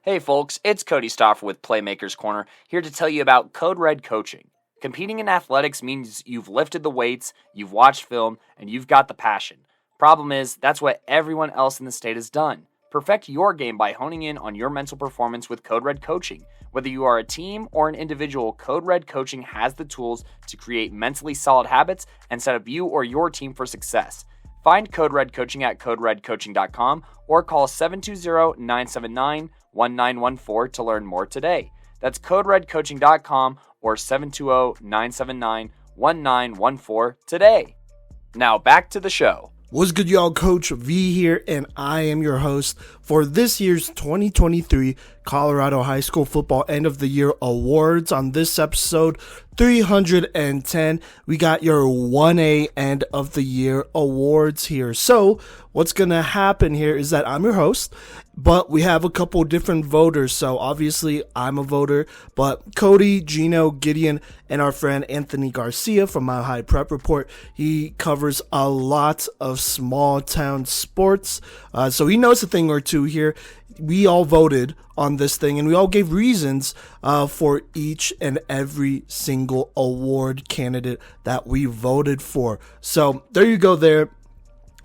Hey folks, it's Cody Stoffer with Playmakers Corner, here to tell you about Code Red Coaching. Competing in athletics means you've lifted the weights, you've watched film, and you've got the passion. Problem is, that's what everyone else in the state has done. Perfect your game by honing in on your mental performance with Code Red Coaching. Whether you are a team or an individual, Code Red Coaching has the tools to create mentally solid habits and set up you or your team for success. Find Code Red Coaching at coderedcoaching.com or call 720-979-1914 to learn more today. That's coderedcoaching.com or 720-979-1914 today. Now back to the show. What's good, y'all? Coach V here, and I am your host for this year's 2023 Colorado High School Football End of the Year Awards. On this episode 310, we got your 1A End of the Year Awards here. So what's going to happen here is that I'm your host, but we have a couple different voters. So obviously I'm a voter, but Cody, Gino, Gideon, and our friend Anthony Garcia from Mile High Prep Report, he covers a lot of small town sports. So he knows a thing or two here. We all voted on this thing, and we all gave reasons for each and every single award candidate that we voted for. So there you go there.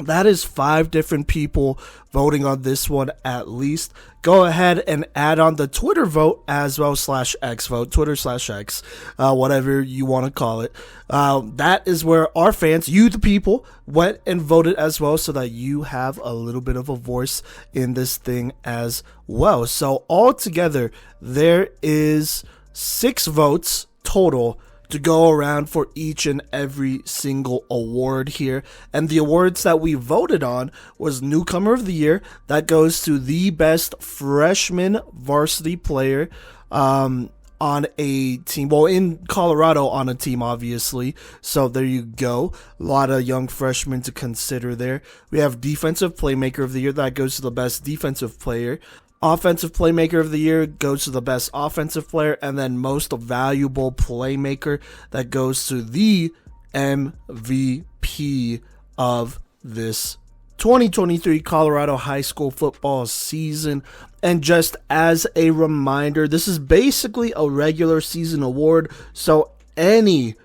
That is 5 different people voting on this one at least. Go ahead and add on the Twitter vote as well, /X vote, Twitter/X, whatever you want to call it. That is where our fans, you the people, went and voted as well, so that you have a little bit of a voice in this thing as well. So altogether, there is 6 votes total to go around for each and every single award here. And the awards that we voted on was Newcomer of the Year. That goes to the best freshman varsity player on a team. Well, in Colorado on a team, obviously. So there you go. A lot of young freshmen to consider there. We have Defensive Playmaker of the Year. That goes to the best defensive player. Offensive Playmaker of the Year goes to the best offensive player, and then Most Valuable Playmaker, that goes to the MVP of this 2023 Colorado High School football season. And just as a reminder, this is basically a regular season award, so any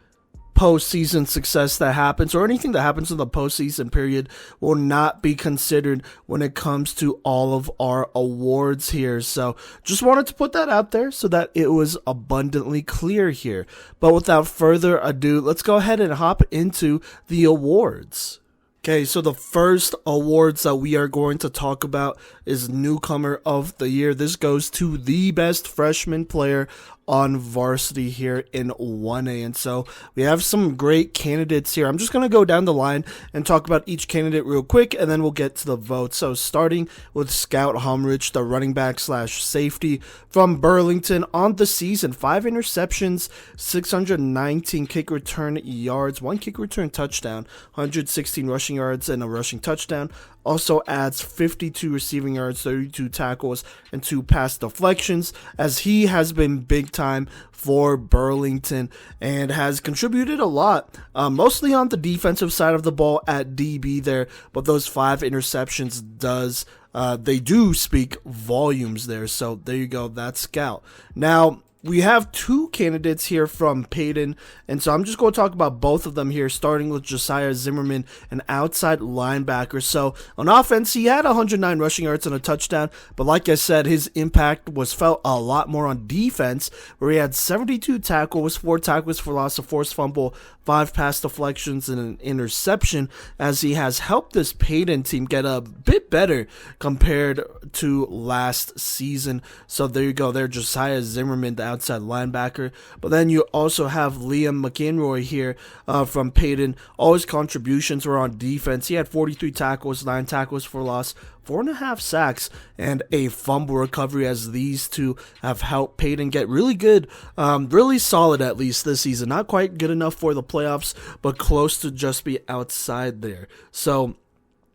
postseason success that happens or anything that happens in the postseason period will not be considered when it comes to all of our awards here. So just wanted to put that out there so that it was abundantly clear here. But without further ado, let's go ahead and hop into the awards. Okay, so the first awards that we are going to talk about is Newcomer of the Year. This goes to the best freshman player on varsity here in 1A. And so we have some great candidates here. I'm just going to go down the line and talk about each candidate real quick, and then we'll get to the vote. So starting with Scout Humrich, the running back / safety from Burlington on the season. 5 interceptions, 619 kick return yards, 1 kick return touchdown, 116 rushing yards, and a rushing touchdown. Also adds 52 receiving yards, 32 tackles, and 2 pass deflections, as he has been big time for Burlington and has contributed a lot, mostly on the defensive side of the ball at DB there, but those 5 interceptions they do speak volumes there. So there you go, that's Scout. Now, we have 2 candidates here from Payton, and so I'm just going to talk about both of them here, starting with Josiah Zimmerman, an outside linebacker. So on offense, he had 109 rushing yards and a touchdown, but like I said, his impact was felt a lot more on defense, where he had 72 tackles, 4 tackles for loss, a forced fumble, 5 pass deflections, and an interception, as he has helped this Payton team get a bit better compared to last season. So there you go there, Josiah Zimmerman, the outside linebacker. But then you also have Liam McEnroy here from Payton. All his contributions were on defense. He had 43 tackles, 9 tackles for loss, 4.5 sacks, and a fumble recovery, as these 2 have helped Payton get really good, really solid at least this season. Not quite good enough for the playoffs, but close to just be outside there. So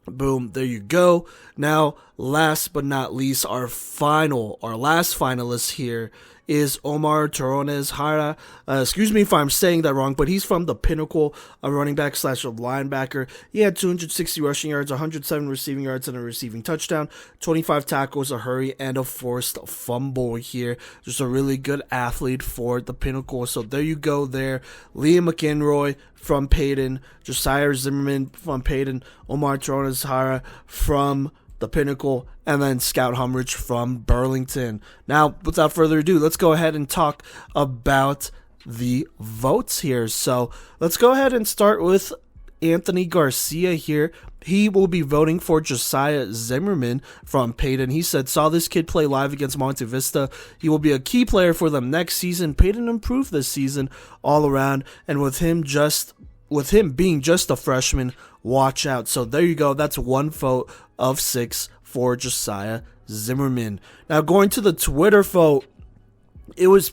boom, there you go. Now, last but not least, our last finalist here is Omar Torones Hara. Excuse me if I'm saying that wrong, but he's from the Pinnacle, a running back / linebacker. He had 260 rushing yards, 107 receiving yards, and a receiving touchdown, 25 tackles, a hurry, and a forced fumble here. Just a really good athlete for the Pinnacle. So there you go there. Liam McEnroy from Payton, Josiah Zimmerman from Payton, Omar Torones Hara from the Pinnacle, and then Scout Humrich from Burlington. Now, without further ado, let's go ahead and talk about the votes here. So let's go ahead and start with Anthony Garcia here. He will be voting for Josiah Zimmerman from Payton. He said, saw this kid play live against Monte Vista. He will be a key player for them next season. Payton improved this season all around, and with him being just a freshman, watch out. So there you go. That's one vote of 6 for Josiah Zimmerman. Now going to the Twitter vote, it was a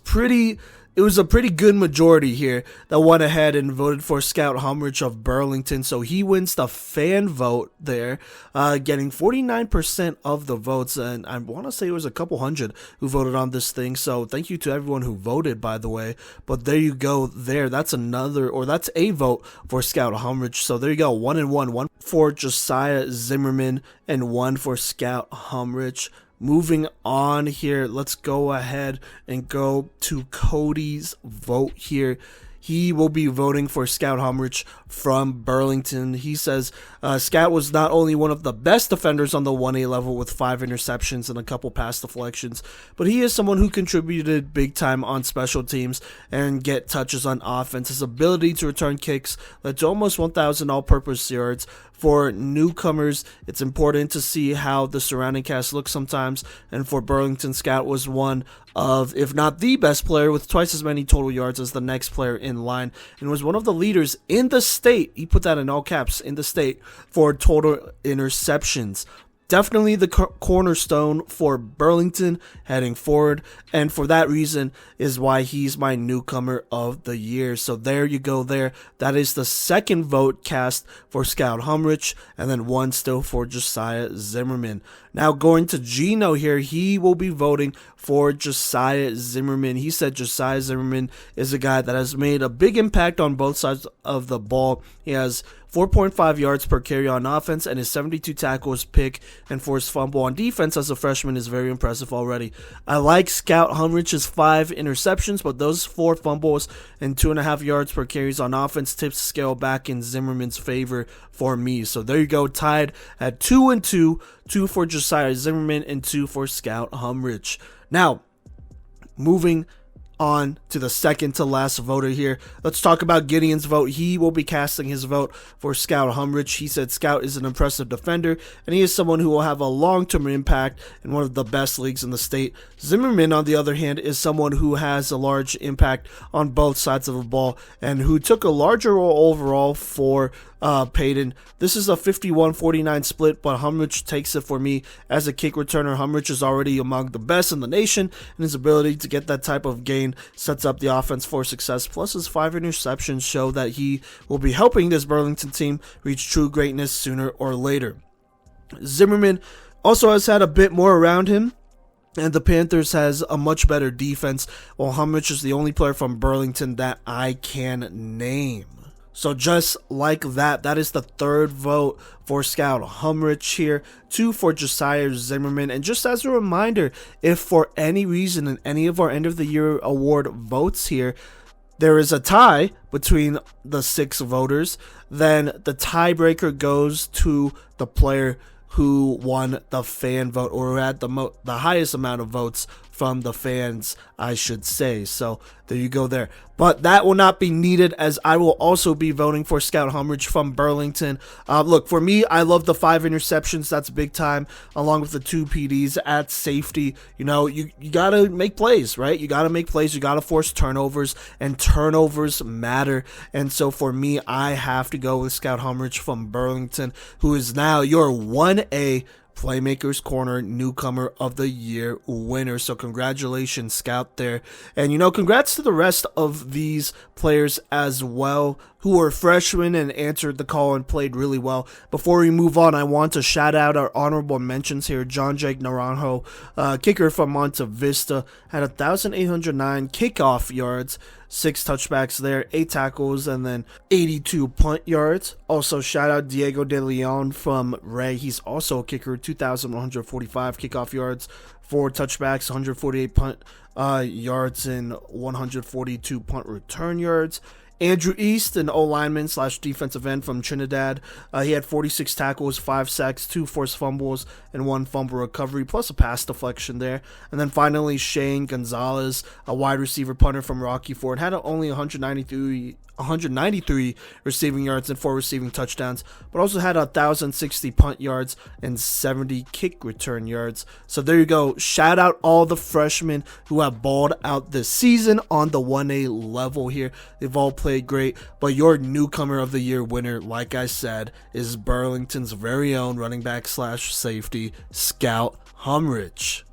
pretty good majority here that went ahead and voted for Scout Humrich of Burlington. So he wins the fan vote there, getting 49% of the votes. And I want to say it was a couple hundred who voted on this thing. So thank you to everyone who voted, by the way. But there you go there. That's a vote for Scout Humrich. So there you go. 1-1. One for Josiah Zimmerman and one for Scout Humrich. Moving on here, let's go ahead and go to Cody's vote here. He will be voting for Scout Humrich from Burlington. He says Scout was not only one of the best defenders on the 1A level with 5 interceptions and a couple pass deflections, but he is someone who contributed big time on special teams and get touches on offense. His ability to return kicks led to almost 1,000 all-purpose yards. For newcomers, it's important to see how the surrounding cast looks sometimes, and for Burlington, Scout was one of, if not the best player, with twice as many total yards as the next player in line, and was one of the leaders in the state, he put that in all caps, in the state, for total interceptions. Definitely the cornerstone for Burlington heading forward, and for that reason is why he's my newcomer of the year. So there you go there. That is the second vote cast for Scout Humrich, and then one still for Josiah Zimmerman. Now going to Gino here, he will be voting for Josiah Zimmerman. He said Josiah Zimmerman is a guy that has made a big impact on both sides of the ball. He has 4.5 yards per carry on offense, and his 72 tackles, pick, and forced fumble on defense as a freshman is very impressive already. I like Scout Humrich's 5 interceptions, but those 4 fumbles and 2.5 yards per carries on offense tips scale back in Zimmerman's favor for me. So there you go, tied at 2-2, 2 for Josiah Zimmerman and 2 for Scout Humrich. Now, moving on to the second to last voter here. Let's talk about Gideon's vote. He will be casting his vote for Scout Humrich. He said Scout is an impressive defender, and he is someone who will have a long-term impact in one of the best leagues in the state. Zimmerman, on the other hand, is someone who has a large impact on both sides of the ball and who took a larger role overall for Payton. This is a 51-49 split, but Humrich takes it for me as a kick returner. Humrich is already among the best in the nation, and his ability to get that type of gain sets up the offense for success. Plus, his 5 interceptions show that he will be helping this Burlington team reach true greatness sooner or later. Zimmerman also has had a bit more around him, and the Panthers has a much better defense, while Humrich is the only player from Burlington that I can name. So just like that, that is the third vote for Scout Humrich here, 2 for Josiah Zimmerman. And just as a reminder, if for any reason in any of our end of the year award votes here, there is a tie between the 6 voters, then the tiebreaker goes to the player who won the fan vote, or who had the highest amount of votes from the fans, I should say. So there you go there. But that will not be needed, as I will also be voting for Scout Humrich from Burlington. Look, for me, I love the 5 interceptions. That's big time, along with the 2 PDs at safety. You know, you got to make plays, right? You got to make plays. You got to force turnovers, and turnovers matter. And so for me, I have to go with Scout Humrich from Burlington, who is now your 1A Playmakers Corner Newcomer of the Year winner. So congratulations, Scout, there. And, you know, congrats to the rest of these players as well who were freshmen and answered the call and played really well. Before we move on, I want to shout out our honorable mentions here. John Jake Naranjo, kicker from Monte Vista, had 1,809 kickoff yards, 6 touchbacks there, 8 tackles, and then 82 punt yards. Also, shout out Diego De Leon from Ray. He's also a kicker, 2,145 kickoff yards, 4 touchbacks, 148 punt yards, and 142 punt return yards. Andrew East, an O-lineman / defensive end from Trinidad. He had 46 tackles, 5 sacks, 2 forced fumbles, and 1 fumble recovery, plus a pass deflection there. And then finally, Shane Gonzalez, a wide receiver punter from Rocky Ford, had only 193 receiving yards and 4 receiving touchdowns, but also had 1,060 punt yards and 70 kick return yards. So there you go. Shout out all the freshmen who have balled out this season on the 1A level here. They've all played great, but your newcomer of the year winner, like I said, is Burlington's very own running back / safety, Scout Humrich.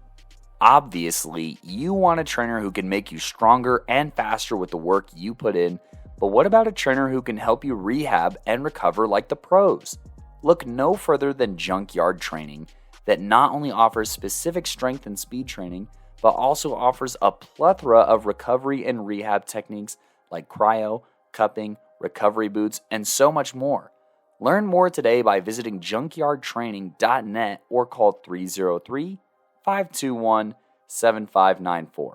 Obviously, you want a trainer who can make you stronger and faster with the work you put in. But what about a trainer who can help you rehab and recover like the pros? Look no further than Junkyard Training, that not only offers specific strength and speed training, but also offers a plethora of recovery and rehab techniques like cryo, cupping, recovery boots, and so much more. Learn more today by visiting junkyardtraining.net or call 303-521-7594.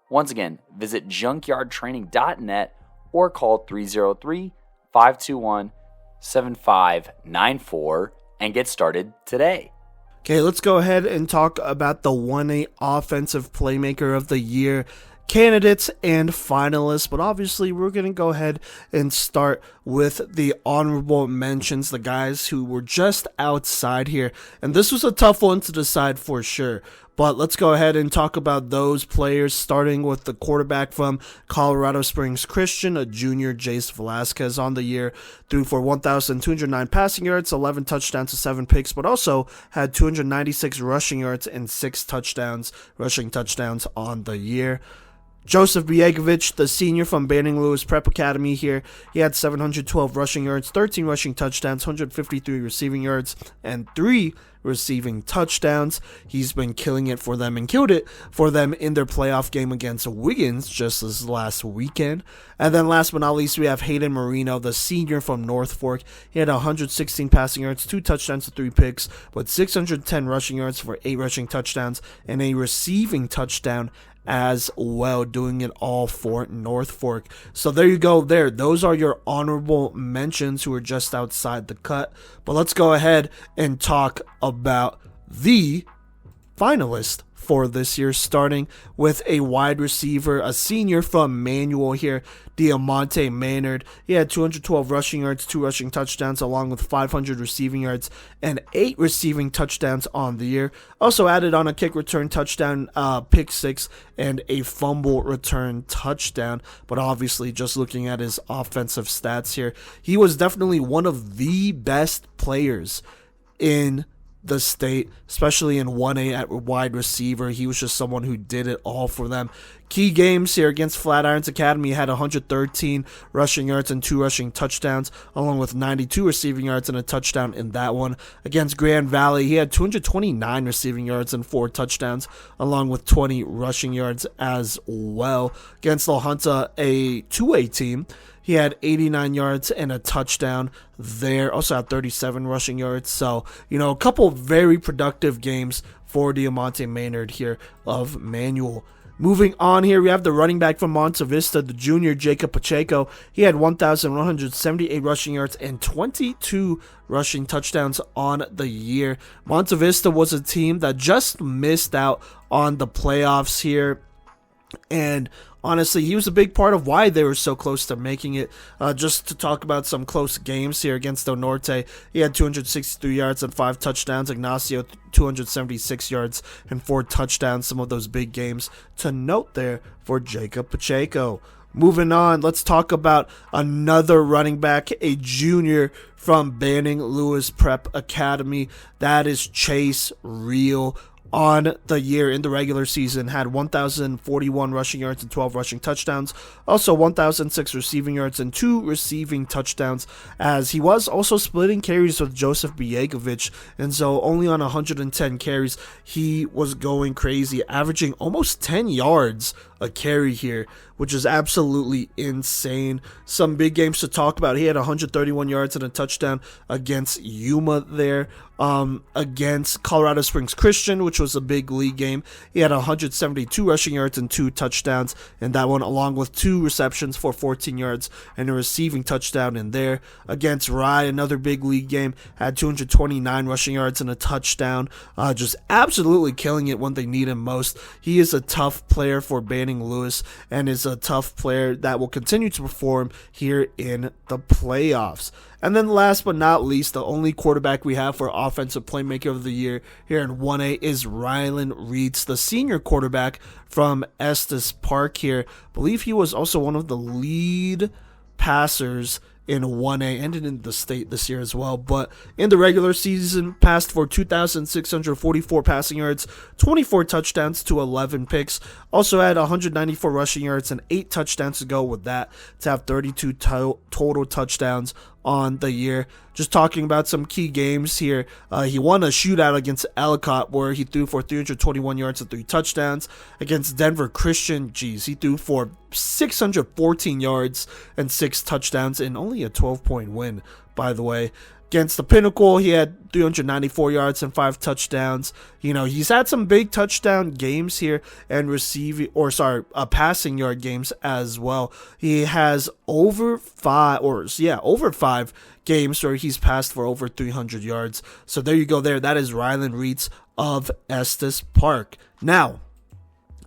Once again, visit junkyardtraining.net or call 303-521-7594 and get started today. Okay, let's go ahead and talk about the 1A Offensive Playmaker of the Year candidates and finalists, but obviously we're going to go ahead and start with the honorable mentions, the guys who were just outside here, and this was a tough one to decide for sure. But let's go ahead and talk about those players, starting with the quarterback from Colorado Springs Christian, a junior, Jace Velasquez, on the year. Threw for 1,209 passing yards, 11 touchdowns to 7 picks, but also had 296 rushing yards and 6 rushing touchdowns on the year. Joseph Biegovich, the senior from Banning Lewis Prep Academy here. He had 712 rushing yards, 13 rushing touchdowns, 153 receiving yards, and 3 receiving touchdowns. He's been killing it for them and killed it for them in their playoff game against Wiggins just this last weekend. And then last but not least, we have Hayden Marino, the senior from North Fork. He had 116 passing yards, 2 touchdowns to 3 picks, but 610 rushing yards for 8 rushing touchdowns and a receiving touchdown as well, doing it all for North Fork. So there you go there. Those are your honorable mentions who are just outside the cut. But let's go ahead and talk about the finalist for this year, starting with a wide receiver, a senior from Manual here, Diamante Maynard. He had 212 rushing yards, 2 rushing touchdowns, along with 500 receiving yards and 8 receiving touchdowns on the year. Also added on a kick return touchdown, pick 6, and a fumble return touchdown. But obviously, just looking at his offensive stats here, he was definitely one of the best players in the state, especially in 1A at wide receiver. He was just someone who did it all for them. Key games here against Flatirons Academy, he had 113 rushing yards and 2 rushing touchdowns, along with 92 receiving yards and a touchdown in that one. Against Grand Valley, he had 229 receiving yards and 4 touchdowns, along with 20 rushing yards as well. Against La Junta, a 2A team, he had 89 yards and a touchdown there. Also had 37 rushing yards. So, a couple very productive games for Diamante Maynard here of Manual. Moving on here, we have the running back from Monte Vista, the junior Jacob Pacheco. He had 1,178 rushing yards and 22 rushing touchdowns on the year. Monte Vista was a team that just missed out on the playoffs here, and honestly, he was a big part of why they were so close to making it. Just to talk about some close games here against El Norte, he had 263 yards and 5 touchdowns. Ignacio, 276 yards and 4 touchdowns. Some of those big games to note there for Jacob Pacheco. Moving on, let's talk about another running back, a junior from Banning Lewis Prep Academy. That is Chase Reel. on the year in the regular season, had 1,041 rushing yards and 12 rushing touchdowns, also 1,006 receiving yards and 2 receiving touchdowns, as he was also splitting carries with Joseph Biegovic, and so only on 110 carries, he was going crazy, averaging almost 10 yards a carry here, which is absolutely insane. Some big games to talk about. He had 131 yards and a touchdown against Yuma there. Against Colorado Springs Christian, which was a big league game. He had 172 rushing yards and 2 touchdowns in that one, along with 2 receptions for 14 yards and a receiving touchdown in there. Against Rye, another big league game, had 229 rushing yards and a touchdown. Just absolutely killing it when they need him most. He is a tough player for Banning Lewis and is a tough player that will continue to perform here in the playoffs. And then last but not least, the only quarterback we have for Offensive Playmaker of the Year here in 1A is Rylan Reitz, the senior quarterback from Estes Park here. I believe he was also one of the lead passers in 1A and in the state this year as well. But in the regular season, passed for 2,644 passing yards, 24 touchdowns to 11 picks. Also had 194 rushing yards and 8 touchdowns to go with that to have 32 total touchdowns on the year. Just talking about some key games here. He won a shootout against Ellicott where he threw for 321 yards and 3 touchdowns. Against Denver Christian, he threw for 614 yards and 6 touchdowns in only a 12-point win, by the way. Against the Pinnacle, he had 394 yards and 5 touchdowns. You know, he's had some big touchdown games here and passing yard games as well. He has over 5 games where he's passed for over 300 yards. So there you go there. That is Rylan Reitz of Estes Park. Now,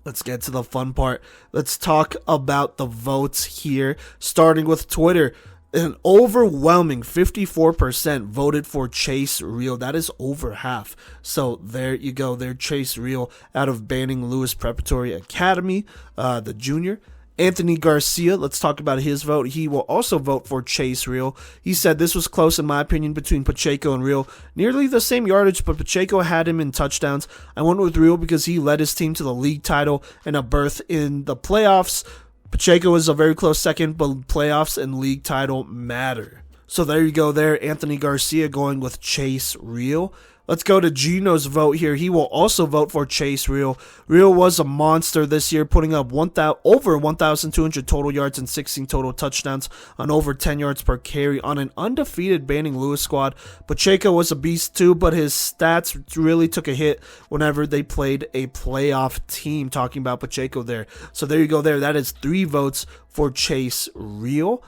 let's get to the fun part. Let's talk about the votes here, starting with Twitter. An overwhelming 54% voted for Chase Real. That is over half. So there you go. There, Chase Real out of Banning Lewis Preparatory Academy, the junior. Anthony Garcia, let's talk about his vote. He will also vote for Chase Real. He said this was close in my opinion between Pacheco and Real. Nearly the same yardage, but Pacheco had him in touchdowns. I went with Real because he led his team to the league title and a berth in the playoffs. Pacheco is a very close second, but playoffs and league title matter. So there you go there. Anthony Garcia going with Chase Real. Let's go to Gino's vote here. He will also vote for Chase Real. Real was a monster this year, putting up over 1,200 total yards and 16 total touchdowns on over 10 yards per carry on an undefeated Banning Lewis squad. Pacheco was a beast too, but his stats really took a hit whenever they played a playoff team, talking about Pacheco there. So there you go there. That is 3 votes for Chase Real.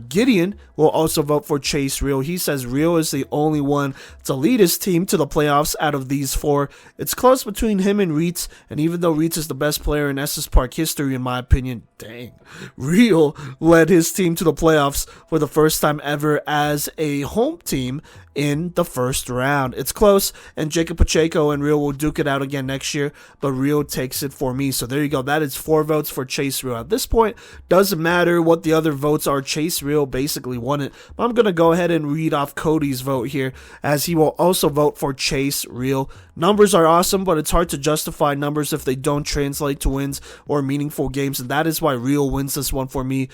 Gideon will also vote for Chase Real. He says Real is the only one to lead his team to the playoffs out of these 4. It's close between him and Reitz, and even though Reitz is the best player in Estes Park history, in my opinion, Real led his team to the playoffs for the first time ever as a home team in the first round. It's close, and Jacob Pacheco and Real will duke it out again next year, but Real takes it for me. So there you go. That is 4 votes for Chase Real. At this point, doesn't matter what the other votes are. Chase Real basically won it. But I'm going to go ahead and read off Cody's vote here, as he will also vote for Chase Real. Numbers are awesome, but it's hard to justify numbers if they don't translate to wins or meaningful games, and that is why Real wins this one for me.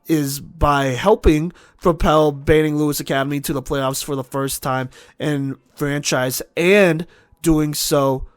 Is by helping propel Banning Lewis Academy to the playoffs for the first time in franchise, and doing so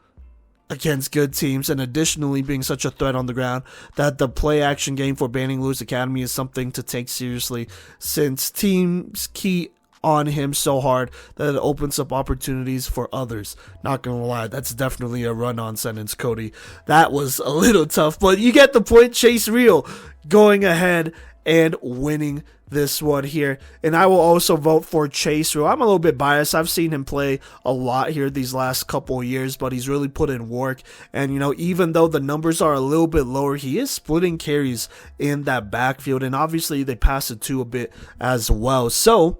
against good teams, and additionally being such a threat on the ground that the play action game for Banning Lewis Academy is something to take seriously, since teams key on him so hard that it opens up opportunities for others. Not gonna lie, that's definitely a run-on sentence, Cody. That was a little tough, but you get the point. Chase Real going ahead and winning this one here. And I will also vote for Chase Real. I'm a little bit biased. I've seen him play a lot here these last couple of years, but he's really put in work. And, you know, even though the numbers are a little bit lower, he is splitting carries in that backfield. And obviously they pass it to a bit as well. So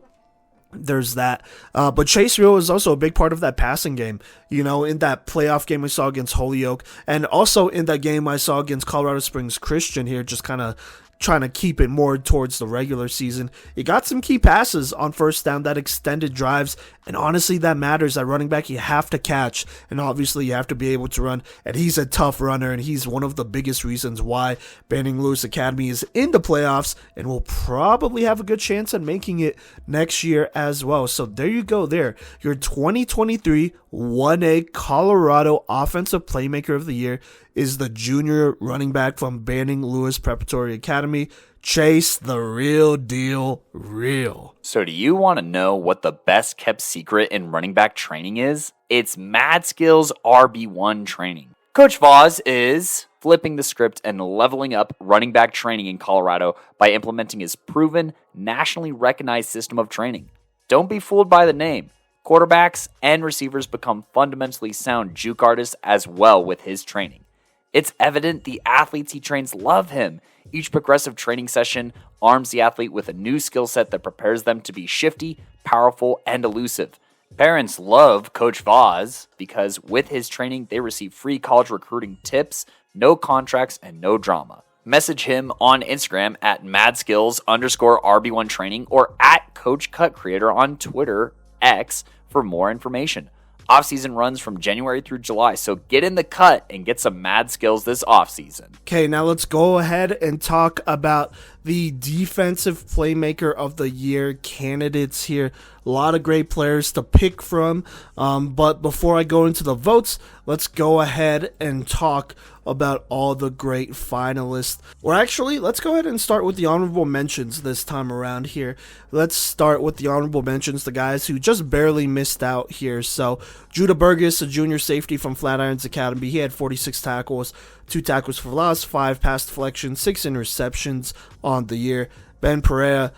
there's that. But Chase Real is also a big part of that passing game. You know, in that playoff game we saw against Holyoke, and also in that game I saw against Colorado Springs Christian here, just kind of trying to keep it more towards the regular season. He got some key passes on first down that extended drives, and honestly, that matters. At running back, you have to catch, and obviously, you have to be able to run, and he's a tough runner, and he's one of the biggest reasons why Banning Lewis Academy is in the playoffs and will probably have a good chance at making it next year as well. So there you go there. Your 2023 1A Colorado Offensive Playmaker of the Year is the junior running back from Banning Lewis Preparatory Academy, Chase the Real Deal Real. So do you want to know what the best kept secret in running back training is? It's Madskillz RB1 Training. Coach Voss is flipping the script and leveling up running back training in Colorado by implementing his proven, nationally recognized system of training. Don't be fooled by the name. Quarterbacks and receivers become fundamentally sound juke artists as well with his training. It's evident the athletes he trains love him. Each progressive training session arms the athlete with a new skill set that prepares them to be shifty, powerful, and elusive. Parents love Coach Voss because with his training, they receive free college recruiting tips, no contracts, and no drama. Message him on Instagram at Madskillz_RB1 Training or at Coach Cut Creator on Twitter, X, for more information. Off-season runs from January through July, so get in the cut and get some mad skills this off-season. Okay, now let's go ahead and talk about the Defensive Playmaker of the Year candidates here. A lot of great players to pick from, but before I go into the votes, let's go ahead and talk about all the great finalists. Or actually, let's go ahead and start with the honorable mentions this time around here. Let's start with the honorable mentions, the guys who just barely missed out here. So, Judah Burgess, a junior safety from Flatirons Academy, he had 46 tackles, 2 tackles for loss, 5 pass deflections, 6 interceptions on the year. Ben Perea,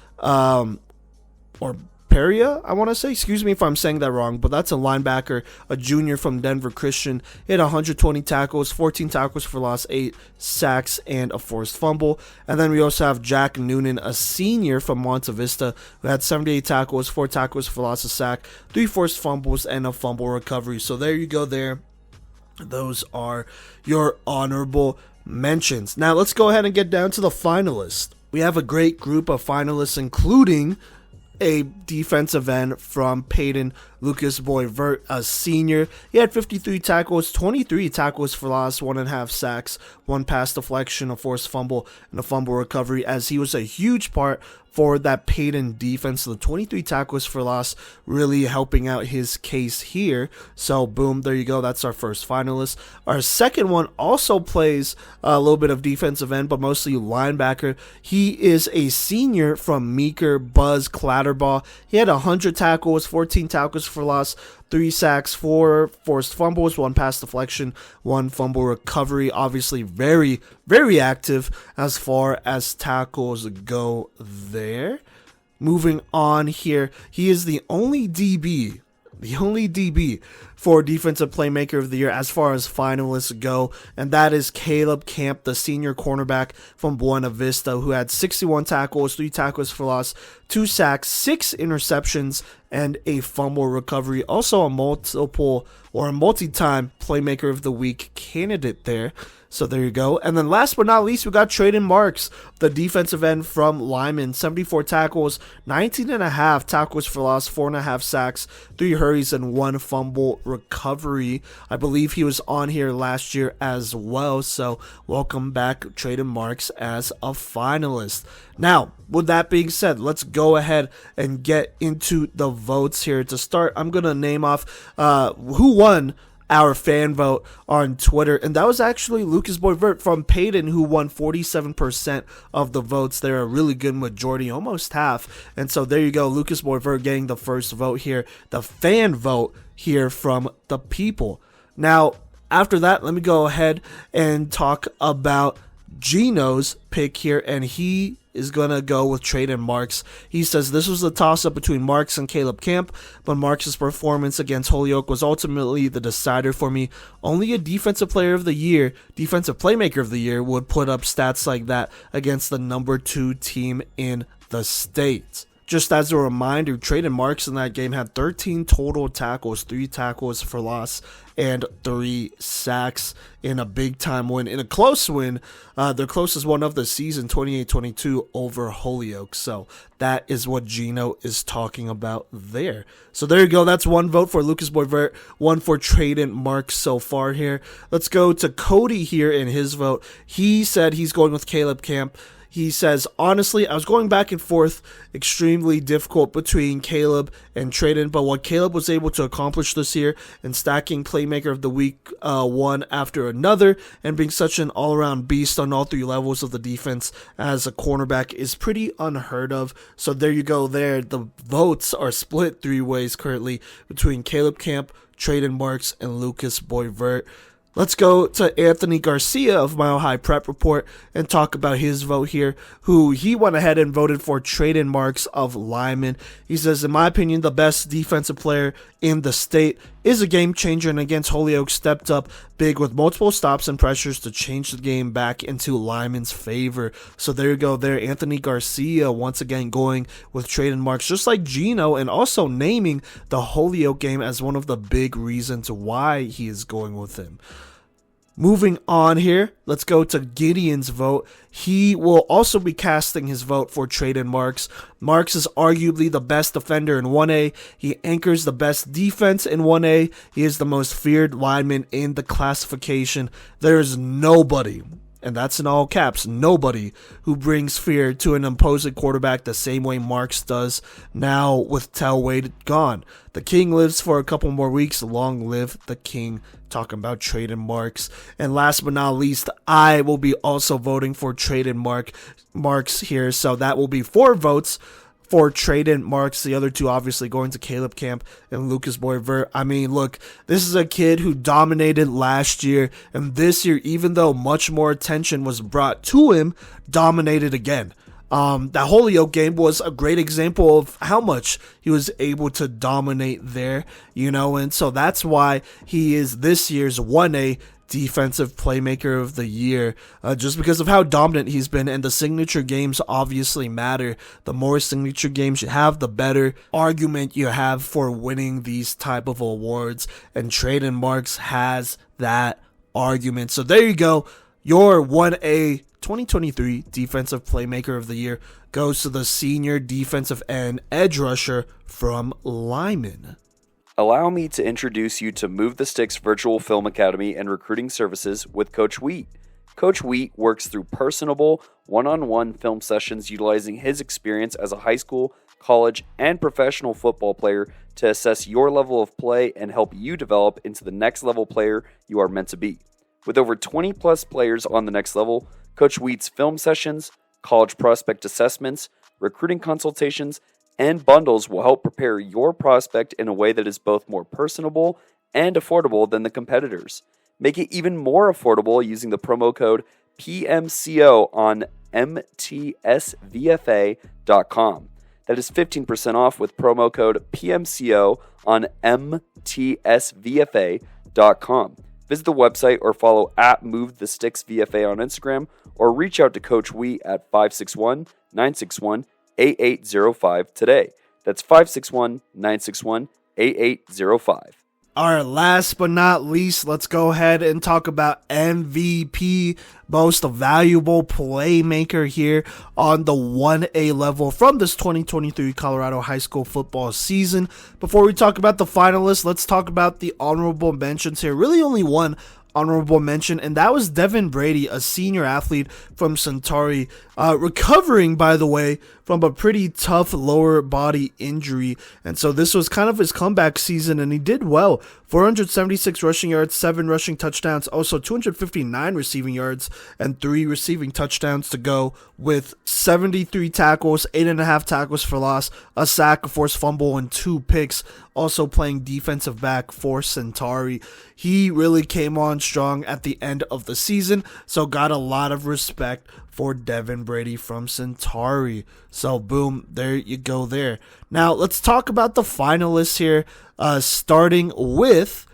Perea, I want to say. Excuse me if I'm saying that wrong, but that's a linebacker, a junior from Denver Christian. He had 120 tackles, 14 tackles for loss, 8 sacks, and a forced fumble. And then we also have Jack Noonan, a senior from Monte Vista, who had 78 tackles, 4 tackles for loss, a sack, 3 forced fumbles, and a fumble recovery. So there you go there. Those are your honorable mentions. Now let's go ahead and get down to the finalists. We have a great group of finalists, including a defensive end from Peyton, Lucas Boyvert, a senior. He had 53 tackles, 23 tackles for loss, 1.5 sacks, 1 pass deflection, a forced fumble, and a fumble recovery, as he was a huge part for that Peyton defense. The 23 tackles for loss really helping out his case here. So boom, there you go. That's our first finalist. Our second one also plays a little bit of defensive end, but mostly linebacker. He is a senior from Meeker, Buzz Clatterbaugh. He had 100 tackles, 14 tackles for loss, 3 sacks, 4 forced fumbles, 1 pass deflection, 1 fumble recovery. Obviously very, very active as far as tackles go there. Moving on here, he is the only DB for Defensive Playmaker of the Year as far as finalists go, and that is Caleb Camp, the senior cornerback from Buena Vista, who had 61 tackles, 3 tackles for loss, 2 sacks, 6 interceptions, and a fumble recovery. Also a multi-time Playmaker of the Week candidate there. So there you go. And then last but not least, we got Trayden Marks, the defensive end from Lyman. 74 tackles, 19.5 tackles for loss, 4.5 sacks, 3 hurries, and 1 fumble recovery. I believe he was on here last year as well. So welcome back, Trayden Marks, as a finalist. Now, with that being said, let's go ahead and get into the votes here. To start, I'm going to name off who won our fan vote on Twitter, and that was actually Lucas Boyvert from Peyton, who won 47% of the votes. They're a really good majority, almost half, and so there you go, Lucas Boyvert getting the first vote here, the fan vote here from the people. Now, after that, let me go ahead and talk about Gino's pick here, and he is going to go with Trayden Marks. He says this was a toss-up between Marks and Caleb Camp, but Marks' performance against Holyoke was ultimately the decider for me. Only a Defensive Player of the Year, Defensive Playmaker of the Year, would put up stats like that against the number 2 team in the state. just as a reminder, Traden Marks in that game had 13 total tackles, 3 tackles for loss, and 3 sacks in a big-time win. In a close win, their closest one of the season, 28-22 over Holyoke. So that is what Gino is talking about there. So there you go. That's 1 vote for Lucas Boisvert, 1 for Traden Marks so far here. Let's go to Cody here in his vote. He said he's going with Caleb Camp. He says, honestly, I was going back and forth, extremely difficult between Caleb and Traden, but what Caleb was able to accomplish this year in stacking Playmaker of the Week one after another and being such an all-around beast on all 3 levels of the defense as a cornerback is pretty unheard of. So there you go there. The votes are split 3 ways currently between Caleb Camp, Traden Marks, and Lucas Boisvert. Let's go to Anthony Garcia of Mile High Prep Report and talk about his vote here, who he went ahead and voted for Traden Marks of Lyman. He says, in my opinion, the best defensive player in the state, is a game changer, and against Holyoke stepped up big with multiple stops and pressures to change the game back into Lyman's favor. So there you go there. Anthony Garcia once again going with Traden Marks, just like Gino, and also naming the Holyoke game as one of the big reasons why he is going with him. Moving on here, let's go to Gideon's vote. He will also be casting his vote for Traden Marks. Marks is arguably the best defender in 1A. He anchors the best defense in 1A. He is the most feared lineman in the classification. There is nobody, and that's in all caps, nobody who brings fear to an opposing quarterback the same way Marks does now with Tell Wade gone. The King lives for a couple more weeks. Long live the King. Talking about Traden Marks. And last but not least, I will be also voting for Traden Marks here. So that will be 4 votes for Traden Marks. The other 2 obviously going to Caleb Camp and Lucas Boisvert. I mean, look, this is a kid who dominated last year, and this year, even though much more attention was brought to him, dominated again. That Holyoke game was a great example of how much he was able to dominate there, and so that's why he is this year's 1A Defensive Playmaker of the Year, just because of how dominant he's been, and the signature games obviously matter. The more signature games you have, the better argument you have for winning these type of awards, and Traden Marks has that argument. So there you go. Your 1A 2023 Defensive Playmaker of the Year goes to the senior defensive end edge rusher from Lyman. Allow me to introduce you to Move the Sticks Virtual Film Academy and Recruiting Services with Coach Wheat. Coach Wheat works through personable, one-on-one film sessions utilizing his experience as a high school, college, and professional football player to assess your level of play and help you develop into the next level player you are meant to be. With over 20 plus players on the next level, Coach Wheat's film sessions, college prospect assessments, recruiting consultations, and bundles will help prepare your prospect in a way that is both more personable and affordable than the competitors. Make it even more affordable using the promo code PMCO on MTSVFA.com. That is 15% off with promo code PMCO on MTSVFA.com. Visit the website or follow at MoveTheSticksVFA on Instagram, or reach out to Coach Wheat at 561-961-8805 today. That's 561-961-8805. All right, last but not least, let's go ahead and talk about MVP, most valuable playmaker here on the 1A level from this 2023 Colorado high school football season. Before we talk about the finalists, let's talk about the honorable mentions here. Really only one honorable mention, and that was Devin Brady, a senior athlete from Centauri, recovering, by the way, from a pretty tough lower body injury, and so this was kind of his comeback season, and he did well. 476 rushing yards, 7 rushing touchdowns, also 259 receiving yards, and 3 receiving touchdowns to go, with 73 tackles, 8.5 tackles for loss, a sack, a forced fumble, and 2 picks, also playing defensive back for Centauri. He really came on strong at the end of the season, so got a lot of respect for Devin Brady from Centauri. So boom, there you go there. Now let's talk about the finalists here, starting with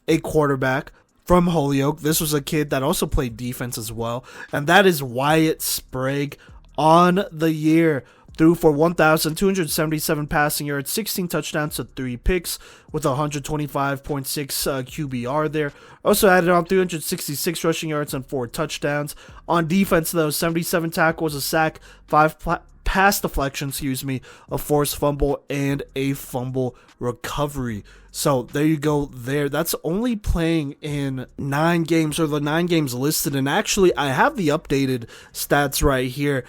a quarterback from Holyoke. This was a kid that also played defense as well, and that is Wyatt Sprague. On the year, threw for 1,277 passing yards, 16 touchdowns to 3 picks with 125.6 QBR there. Also added on 366 rushing yards and 4 touchdowns. On defense, though, 77 tackles, a sack, 5 pass deflections, a forced fumble, and a fumble recovery. So there you go there. That's only playing in 9 games, or the 9 games listed. And actually, I have the updated stats right here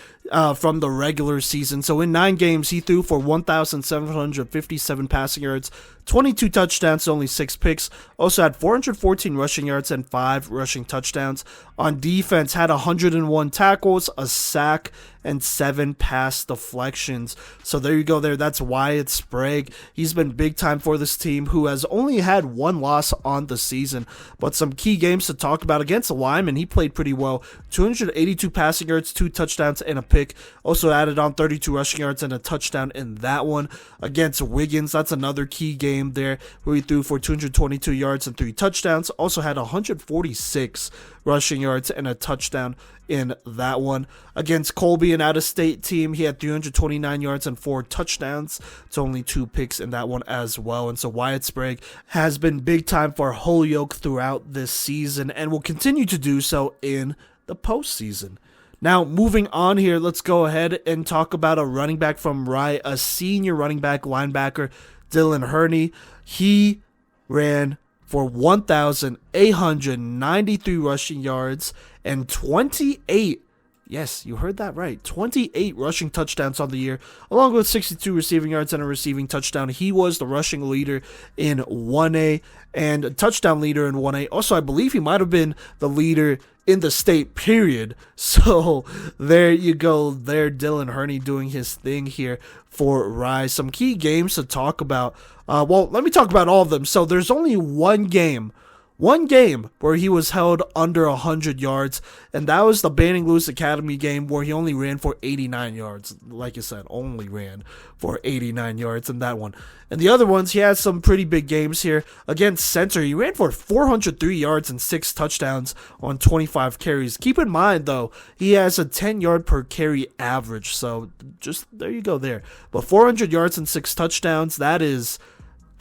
from the regular season. So in 9 games, he threw for 1,757 passing yards, 22 touchdowns, only 6 picks. Also had 414 rushing yards and 5 rushing touchdowns. On defense, had 101 tackles, a sack, and 7 pass deflections. So there you go there. That's Wyatt Sprague. He's been big time for this team, who has only had 1 loss on the season. But some key games to talk about. Against the Lyman, he played pretty well. 282 passing yards, 2 touchdowns, and a pick. Also added on 32 rushing yards and a touchdown in that one. Against Wiggins, that's another key game there, where he threw for 222 yards and 3 touchdowns. Also had 146 rushing yards and a touchdown in that one. Against Colby, an out-of-state team, he had 329 yards and 4 touchdowns. It's only 2 picks in that one as well. And so Wyatt Sprague has been big time for Holyoke throughout this season and will continue to do so in the postseason. Now, moving on here, let's go ahead and talk about a running back from Rye, a senior running back linebacker, Dylan Herney. He ran for 1,893 rushing yards and 28, yes, you heard that right, 28 rushing touchdowns on the year, along with 62 receiving yards and a receiving touchdown. He was the rushing leader in 1A and a touchdown leader in 1A. Also, I believe he might have been the leader in the state, period. So there you go there, Dylan Herney doing his thing here for Rise. Some key games to talk about. Well, let me talk about all of them. So there's only one game where he was held under 100 yards, and that was the Banning Lewis Academy game, where he only ran for 89 yards. Like I said, only ran for 89 yards in that one. And the other ones, he had some pretty big games here. Against Center, he ran for 403 yards and 6 touchdowns on 25 carries. Keep in mind, though, he has a 10-yard per carry average, so just there you go there. But 400 yards and 6 touchdowns, that is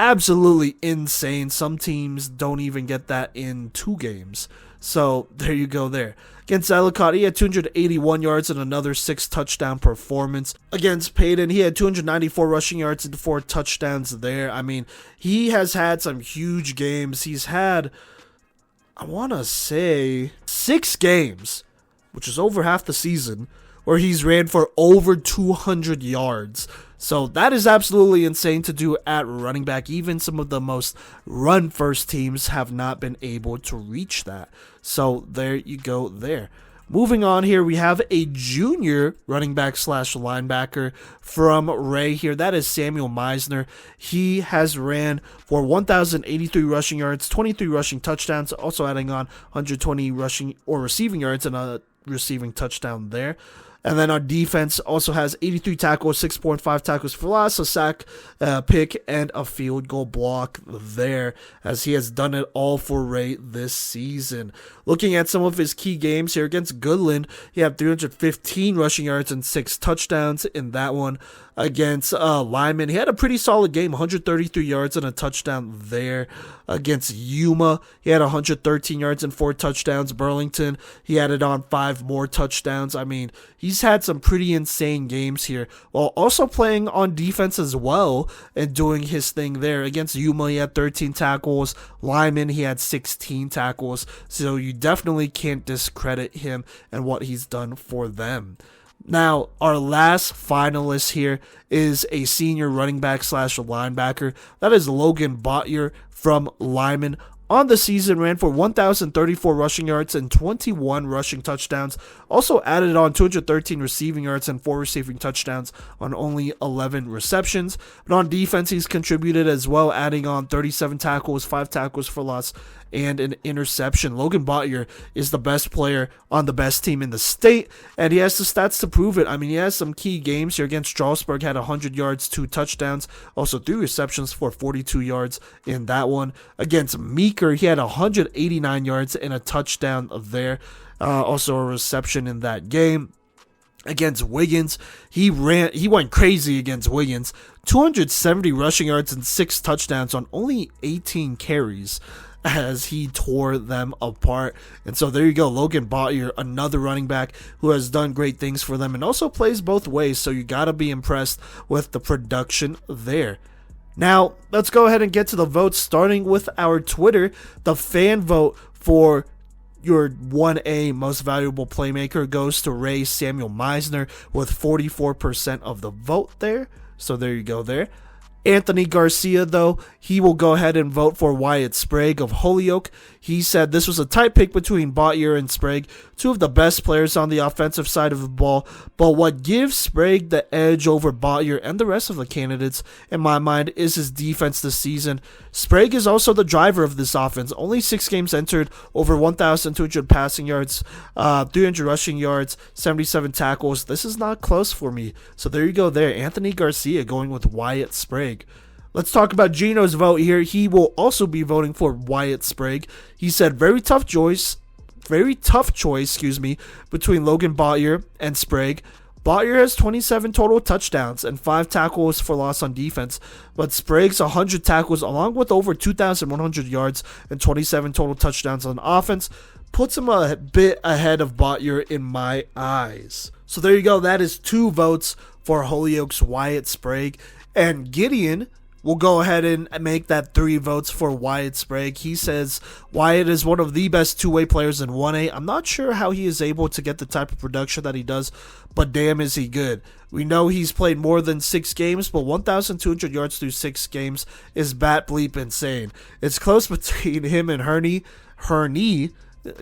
absolutely insane. Some teams don't even get that in 2 games. So there you go there. Against Ellicott, he had 281 yards and another 6 touchdown performance. Against Payton, he had 294 rushing yards and 4 touchdowns there. I mean, he has had some huge games. He's had, I want to say, 6 games, which is over half the season, where he's ran for over 200 yards. So that is absolutely insane to do at running back. Even some of the most run-first teams have not been able to reach that. So there you go there. Moving on here, we have a junior running back / linebacker from Ray here. That is Samuel Meisner. He has ran for 1,083 rushing yards, 23 rushing touchdowns, also adding on 120 rushing or receiving yards and a receiving touchdown there. And then our defense also has 83 tackles, 6.5 tackles for loss, a sack, pick, and a field goal block there, as he has done it all for Ray this season. Looking at some of his key games here, against Goodland, he had 315 rushing yards and 6 touchdowns in that one. Against Lyman, he had a pretty solid game, 133 yards and a touchdown there. Against Yuma, he had 113 yards and 4 touchdowns. Burlington, he added on 5 more touchdowns. I mean, he's had some pretty insane games here, while also playing on defense as well and doing his thing there. Against Yuma, he had 13 tackles. Lyman, he had 16 tackles. So you definitely can't discredit him and what he's done for them. Now, our last finalist here is a senior running back / linebacker. That is Logan Bottier from Lyman. On the season, ran for 1,034 rushing yards and 21 rushing touchdowns. Also added on 213 receiving yards and 4 receiving touchdowns on only 11 receptions. But on defense, he's contributed as well, adding on 37 tackles, 5 tackles for loss, and an interception. Logan Bottier is the best player on the best team in the state, and he has the stats to prove it. I mean, he has some key games here. Against Strasburg, had 100 yards, 2 touchdowns, also 3 receptions for 42 yards in that one. Against Meeker, he had 189 yards and a touchdown there, also a reception in that game. against Wiggins. He went crazy against Wiggins. 270 rushing yards and 6 touchdowns on only 18 carries as he tore them apart. And so there you go, Logan Bottier, another running back who has done great things for them and also plays both ways, so you gotta be impressed with the production there. Now, let's go ahead and get to the votes, starting with our Twitter. The fan vote for your 1A most valuable playmaker goes to Ray Samuel Meisner with 44% of the vote there. So there you go there. Anthony Garcia, though, he will go ahead and vote for Wyatt Sprague of Holyoke. He said this was a tight pick between Bottier and Sprague, two of the best players on the offensive side of the ball, but what gives Sprague the edge over Bottier and the rest of the candidates, in my mind, is his defense this season. Sprague is also the driver of this offense. Only 6 games entered, over 1,200 passing yards, 300 rushing yards, 77 tackles. This is not close for me. So there you go there. Anthony Garcia going with Wyatt Sprague. Let's talk about Gino's vote here. He will also be voting for Wyatt Sprague. He said very tough choice, between Logan Bottier and Sprague. Bottier has 27 total touchdowns and 5 tackles for loss on defense, but Sprague's 100 tackles along with over 2,100 yards and 27 total touchdowns on offense puts him a bit ahead of Bottier in my eyes. So there you go. That is 2 votes for Holyoke's Wyatt Sprague. And Gideon will go ahead and make that 3 votes for Wyatt Sprague. He says Wyatt is one of the best two-way players in 1A. I'm not sure how he is able to get the type of production that he does, but damn is he good. We know he's played more than 6 games, but 1,200 yards through 6 games is bat bleep insane. It's close between him and Herney.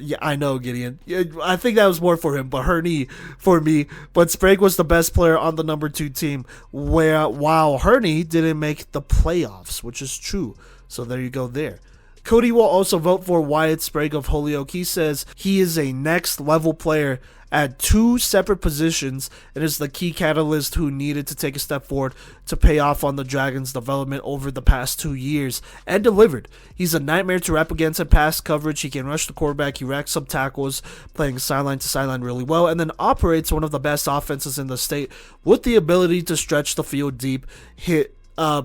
Yeah, I know, Gideon. I think that was more for him, but Herney for me. But Sprague was the best player on the number 2 team, while Herney didn't make the playoffs, which is true. So there you go there. Cody will also vote for Wyatt Sprague of Holyoke. He says he is a next level player at 2 separate positions and is the key catalyst who needed to take a step forward to pay off on the Dragons' development over the past 2 years, and delivered. He's a nightmare to rap against in pass coverage. He can rush the quarterback, he racks up tackles, playing sideline to sideline really well, and then operates one of the best offenses in the state with the ability to stretch the field deep, hit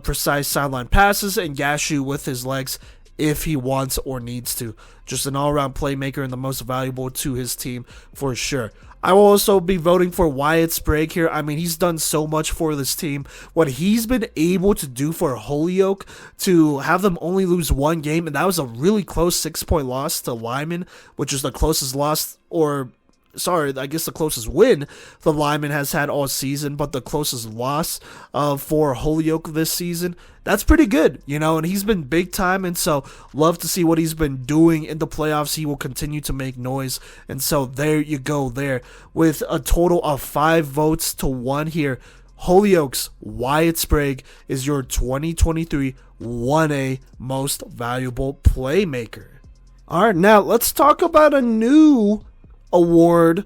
precise sideline passes, and gash you with his legs if he wants or needs to. Just an all-around playmaker and the most valuable to his team for sure. I will also be voting for Wyatt Sprague here. I mean, he's done so much for this team. What he's been able to do for Holyoke, to have them only lose 1 game, and that was a really close 6-point loss to Lyman, which is the closest loss, I guess the closest win the Lyman has had all season, but the closest loss for Holyoke this season. That's pretty good, and he's been big time, and so love to see what he's been doing in the playoffs. He will continue to make noise, and so there you go there. With a total of 5 votes to 1 here, Holyoke's Wyatt Sprague is your 2023 1A most valuable playmaker. All right, now let's talk about a new award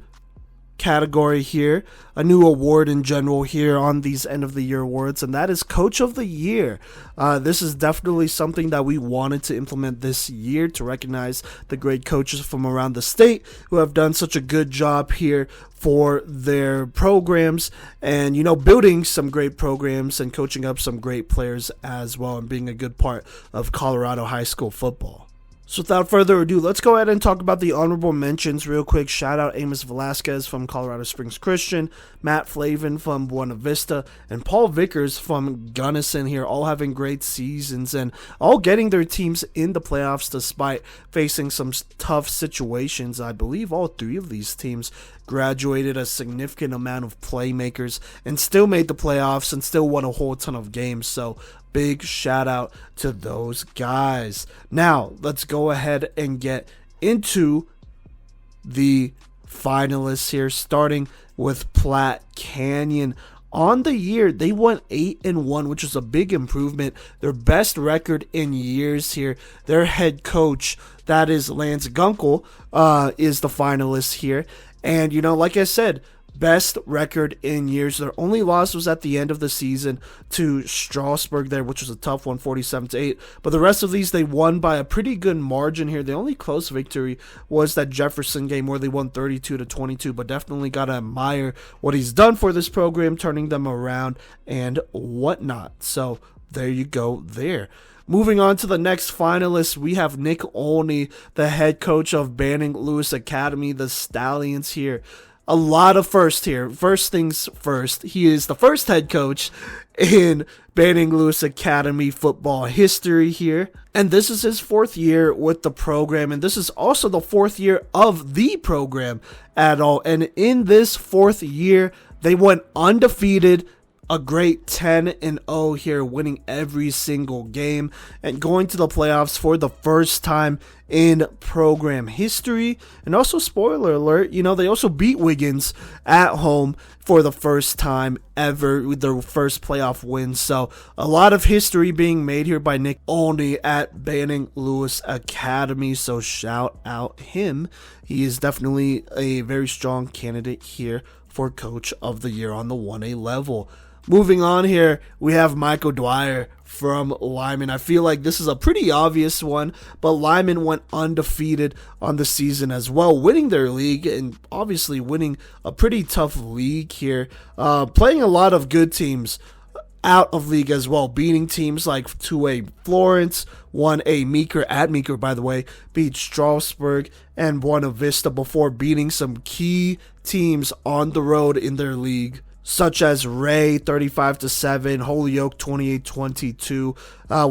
category here, a new award in general here on these end of the year awards, and that is Coach of the Year. This is definitely something that we wanted to implement this year to recognize the great coaches from around the state who have done such a good job here for their programs and, building some great programs and coaching up some great players as well and being a good part of Colorado high school football. So without further ado, let's go ahead and talk about the honorable mentions real quick. Shout out Amos Velasquez from Colorado Springs Christian, Matt Flavin from Buena Vista, and Paul Vickers from Gunnison here, all having great seasons and all getting their teams in the playoffs despite facing some tough situations. I believe all 3 of these teams graduated a significant amount of playmakers and still made the playoffs and still won a whole ton of games. So big shout out to those guys. Now, let's go ahead and get into the finalists here, starting with Platte Canyon. On the year, they went 8-1, which is a big improvement. Their best record in years here. Their head coach, that is Lance Gunkel, is the finalist here. And, like I said, best record in years. Their only loss was at the end of the season to Strasbourg there, which was a tough one, 47-8. But the rest of these, they won by a pretty good margin here. The only close victory was that Jefferson game where they won 32-22, but definitely got to admire what he's done for this program, turning them around and whatnot. So there you go there. Moving on to the next finalist, we have Nick Olney, the head coach of Banning Lewis Academy, the Stallions here. A lot of first here. First things first, he is the first head coach in Banning Lewis Academy football history here. And this is his 4th year with the program. And this is also the 4th year of the program at all. And in this 4th year, they went undefeated. A great 10-0 here, winning every single game and going to the playoffs for the first time in program history. And also, spoiler alert, they also beat Wiggins at home for the first time ever with their first playoff win. So a lot of history being made here by Nick Olney at Banning Lewis Academy. So shout out him. He is definitely a very strong candidate here for Coach of the Year on the 1A level. Moving on here, we have Michael Dwyer from Lyman. I feel like this is a pretty obvious one, but Lyman went undefeated on the season as well, winning their league and obviously winning a pretty tough league here, playing a lot of good teams out of league as well, beating teams like 2A Florence, 1A Meeker, at Meeker by the way, beat Strasbourg and Buena Vista before beating some key teams on the road in their league, such as Ray 35-7, Holyoke 28-22,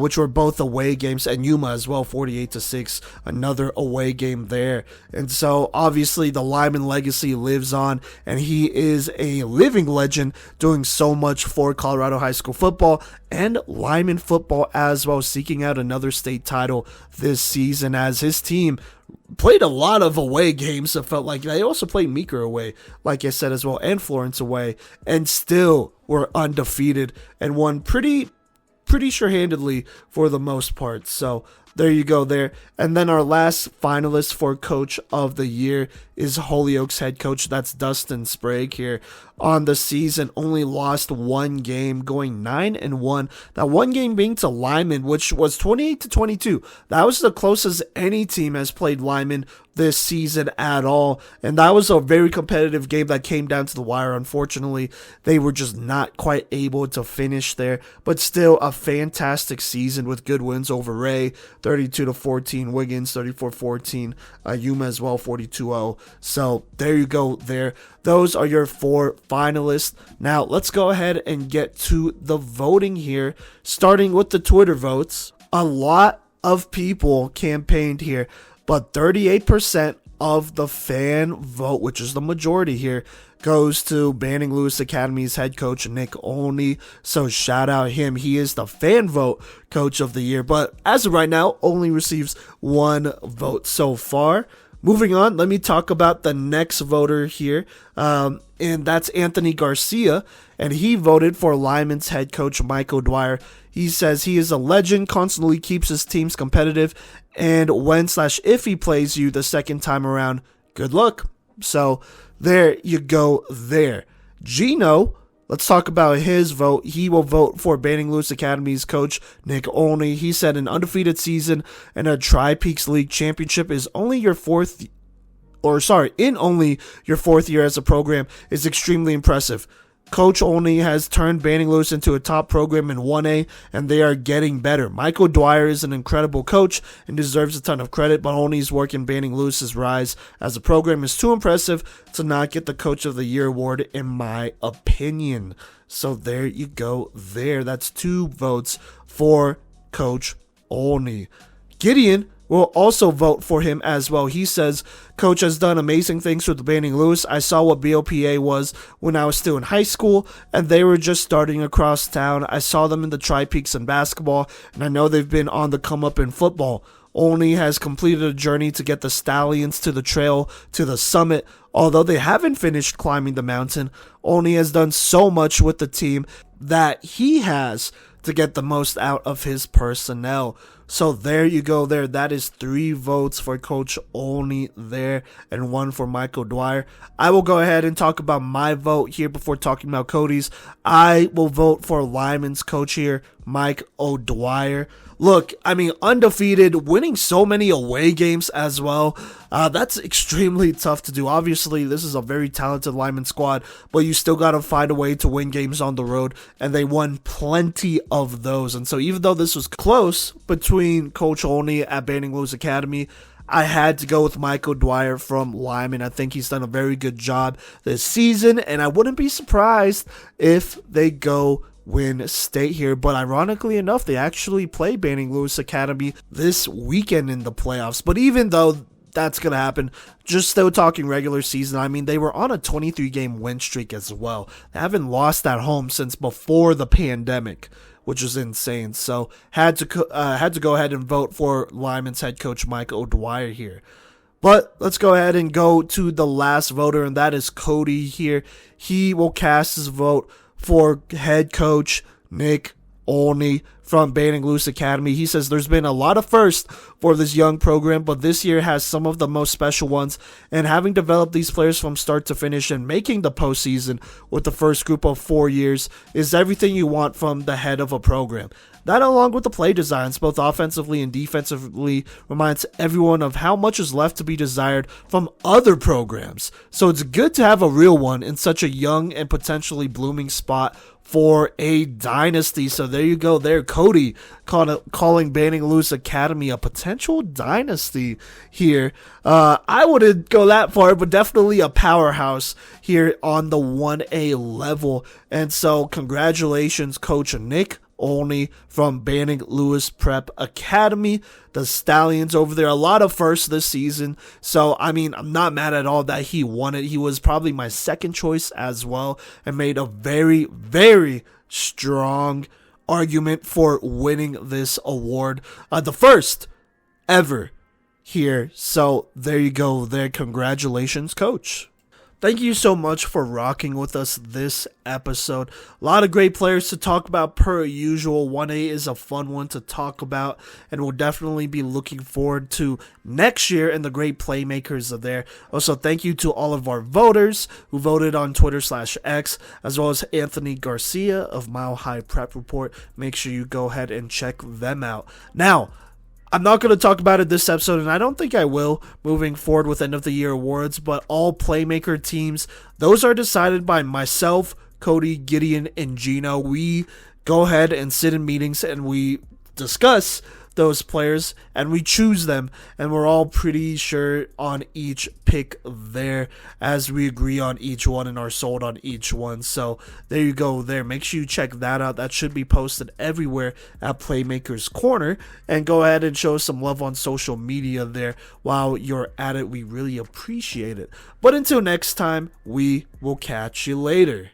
which were both away games, and Yuma as well 48-6, another away game there. And so obviously the Lyman legacy lives on, and he is a living legend, doing so much for Colorado high school football and Lyman football as well, seeking out another state title this season as his team played a lot of away games. It felt like they also played Meeker away, like I said as well, and Florence away, and still were undefeated and won pretty sure-handedly for the most part. So there you go there. And then our last finalist for Coach of the Year is Holyoke's head coach. That's Dustin Sprague here. On the season, only lost one game, going 9-1. That one game being to Lyman, which was 28-22. That was the closest any team has played Lyman this season at all. And that was a very competitive game that came down to the wire. Unfortunately, they were just not quite able to finish there. But still a fantastic season with good wins over Ray, 32-14, Wiggins, 34-14, Yuma as well, 42-0. So there you go there. Those are your 4 finalists. Now let's go ahead and get to the voting here, starting with the Twitter votes. A lot of people campaigned here, but 38% of the fan vote, which is the majority here, goes to Banning Lewis Academy's head coach Nick Olney. So shout out him. He is the fan vote Coach of the Year, but as of right now, only receives 1 vote so far. Moving on, let me talk about the next voter here, and that's Anthony Garcia, and he voted for Lyman's head coach Michael Dwyer. He says he is a legend, constantly keeps his teams competitive, and when/if he plays you the second time around, good luck. So there you go there. Gino, let's talk about his vote. He will vote for Banning Lewis Academy's coach, Nick Olney. He said an undefeated season and a Tri-Peaks League championship in only your 4th year as a program is extremely impressive. Coach Olney has turned Banning Lewis into a top program in 1A, and they are getting better. Michael Dwyer is an incredible coach and deserves a ton of credit, but Olney's work in Banning Lewis's rise as a program is too impressive to not get the Coach of the Year award, in my opinion. So there you go there. That's 2 votes for Coach Olney. Gideon will also vote for him as well. He says, Coach has done amazing things with Banning Lewis. I saw what BOPA was when I was still in high school, and they were just starting across town. I saw them in the Tri-Peaks in basketball, and I know they've been on the come up in football. Olney has completed a journey to get the Stallions to the trail, to the summit. Although they haven't finished climbing the mountain, Olney has done so much with the team that he has to get the most out of his personnel. So there you go there. That is 3 votes for Coach Olney there and 1 for Mike O'Dwyer. I will go ahead and talk about my vote here before talking about Cody's. I will vote for Lyman's coach here, Mike O'Dwyer. Look, I mean, undefeated, winning so many away games as well. That's extremely tough to do. Obviously, this is a very talented Lyman squad, but you still got to find a way to win games on the road, and they won plenty of those. And so even though this was close between Coach Olney at Banning Lewis Academy, I had to go with Mike O'Dwyer from Lyman. I think he's done a very good job this season, and I wouldn't be surprised if they go win state here. But ironically enough, they actually play Banning Lewis Academy this weekend in the playoffs. But even though that's going to happen, just still talking regular season, I mean, they were on a 23-game win streak as well. They haven't lost at home since before the pandemic, which is insane. So had to go ahead and vote for Lyman's head coach Mike O'Dwyer here. But let's go ahead and go to the last voter, and that is Cody here. He will cast his vote for head coach Nick Olney from Banning Lewis Academy. He says there's been a lot of firsts for this young program, but this year has some of the most special ones, and having developed these players from start to finish and making the postseason with the first group of 4 years is everything you want from the head of a program. That, along with the play designs, both offensively and defensively, reminds everyone of how much is left to be desired from other programs. So it's good to have a real one in such a young and potentially blooming spot for a dynasty. So there you go there. Cody calling Banning Lewis Academy a potential dynasty here. I wouldn't go that far, but definitely a powerhouse here on the 1A level. And so congratulations, Coach Nick Olney from Banning Lewis Prep Academy. The Stallions over there, a lot of firsts this season. So, I mean, I'm not mad at all that he won it. He was probably my second choice as well and made a very, very strong argument for winning this award. The first ever here. So, there you go there. Congratulations, Coach. Thank you so much for rocking with us this episode. A lot of great players to talk about per usual. 1A is a fun one to talk about, and we'll definitely be looking forward to next year and the great playmakers are there. Also, thank you to all of our voters who voted on Twitter/X, as well as Anthony Garcia of Mile High Prep Report. Make sure you go ahead and check them out. Now, I'm not going to talk about it this episode, and I don't think I will moving forward with end of the year awards, but all Playmaker teams, those are decided by myself, Cody, Gideon, and Gino. We go ahead and sit in meetings and we discuss those players and we choose them, and we're all pretty sure on each pick there as we agree on each one and are sold on each one. So there you go there. Make sure you check that out. That should be posted everywhere at Playmakers Corner, and go ahead and show some love on social media there while you're at it. We really appreciate it. But until next time, we will catch you later.